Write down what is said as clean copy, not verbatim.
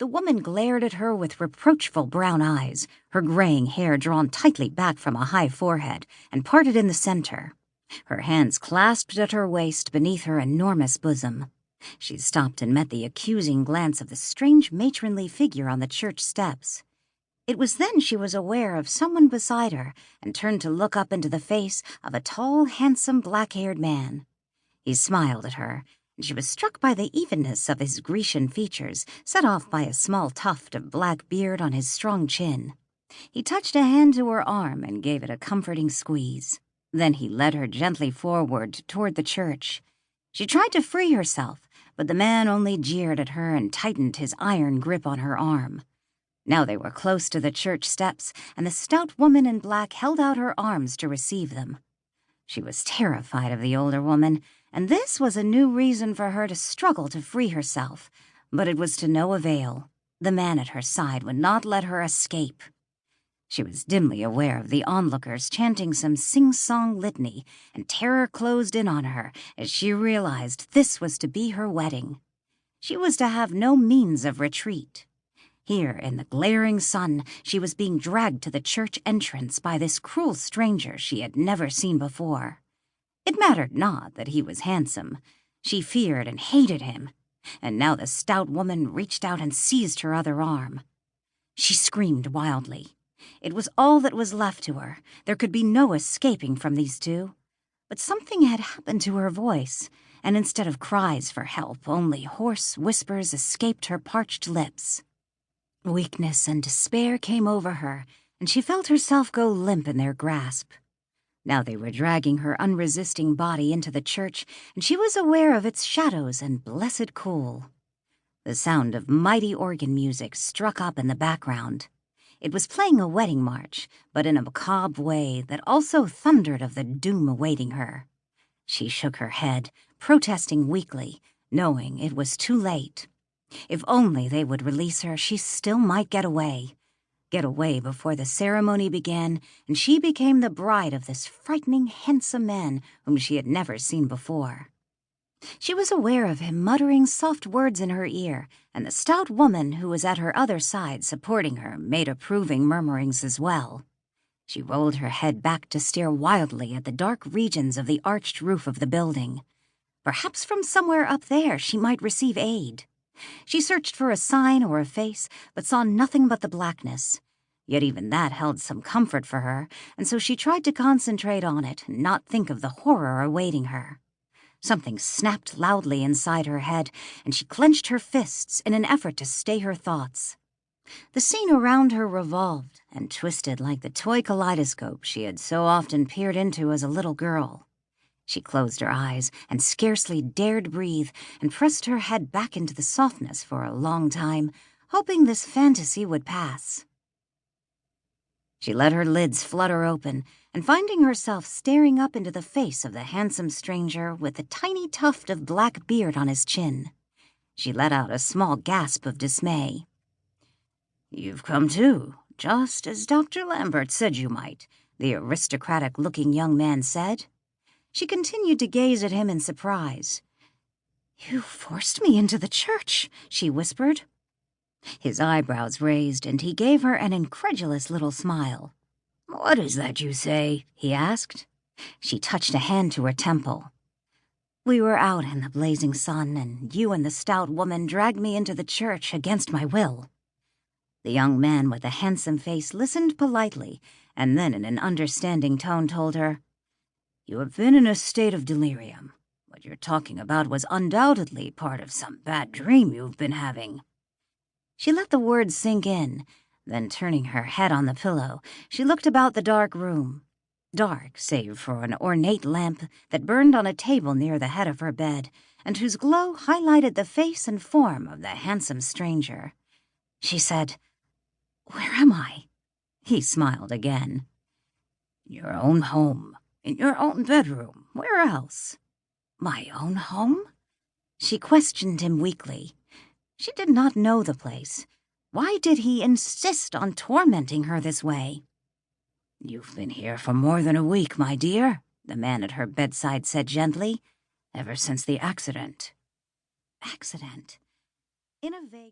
The woman glared at her with reproachful brown eyes, her graying hair drawn tightly back from a high forehead and parted in the center. Her hands clasped at her waist beneath her enormous bosom. She stopped and met the accusing glance of the strange matronly figure on the church steps. It was then she was aware of someone beside her and turned to look up into the face of a tall, handsome, black-haired man. He smiled at her, and she was struck by the evenness of his Grecian features, set off by a small tuft of black beard on his strong chin. He touched a hand to her arm and gave it a comforting squeeze. Then he led her gently forward toward the church. She tried to free herself, but the man only jeered at her and tightened his iron grip on her arm. Now they were close to the church steps, and the stout woman in black held out her arms to receive them. She was terrified of the older woman, and this was a new reason for her to struggle to free herself, but it was to no avail. The man at her side would not let her escape. She was dimly aware of the onlookers chanting some sing-song litany, and terror closed in on her as she realized this was to be her wedding. She was to have no means of retreat. Here, in the glaring sun, she was being dragged to the church entrance by this cruel stranger she had never seen before. It mattered not that he was handsome. She feared and hated him, and now the stout woman reached out and seized her other arm. She screamed wildly. It was all that was left to her. There could be no escaping from these two. But something had happened to her voice, and instead of cries for help, only hoarse whispers escaped her parched lips. Weakness and despair came over her, and she felt herself go limp in their grasp. Now they were dragging her unresisting body into the church, and she was aware of its shadows and blessed cool. The sound of mighty organ music struck up in the background. It was playing a wedding march, but in a macabre way that also thundered of the doom awaiting her. She shook her head, protesting weakly, knowing it was too late. If only they would release her, she still might get away. Get away before the ceremony began, and she became the bride of this frightening, handsome man whom she had never seen before. She was aware of him muttering soft words in her ear, and the stout woman who was at her other side supporting her made approving murmurings as well. She rolled her head back to stare wildly at the dark regions of the arched roof of the building. Perhaps from somewhere up there she might receive aid. She searched for a sign or a face, but saw nothing but the blackness. Yet even that held some comfort for her, and so she tried to concentrate on it and not think of the horror awaiting her. Something snapped loudly inside her head, and she clenched her fists in an effort to stay her thoughts. The scene around her revolved and twisted like the toy kaleidoscope she had so often peered into as a little girl. She closed her eyes and scarcely dared breathe and pressed her head back into the softness for a long time, hoping this fantasy would pass. She let her lids flutter open, and finding herself staring up into the face of the handsome stranger with the tiny tuft of black beard on his chin, she let out a small gasp of dismay. "You've come too, just as Dr. Lambert said you might," the aristocratic-looking young man said. She continued to gaze at him in surprise. "You forced me into the church," she whispered. His eyebrows raised, and he gave her an incredulous little smile. "What is that you say?" he asked. She touched a hand to her temple. "We were out in the blazing sun, and you and the stout woman dragged me into the church against my will." The young man with the handsome face listened politely, and then in an understanding tone told her, "You have been in a state of delirium. What you're talking about was undoubtedly part of some bad dream you've been having." She let the words sink in, then turning her head on the pillow, she looked about the dark room. Dark, save for an ornate lamp that burned on a table near the head of her bed, and whose glow highlighted the face and form of the handsome stranger. She said, "Where am I?" He smiled again. "In your own home. In your own bedroom. Where else?" "My own home?" She questioned him weakly. She did not know the place. Why did he insist on tormenting her this way? "You've been here for more than a week, my dear," the man at her bedside said gently. "Ever since the accident." Accident? In a vague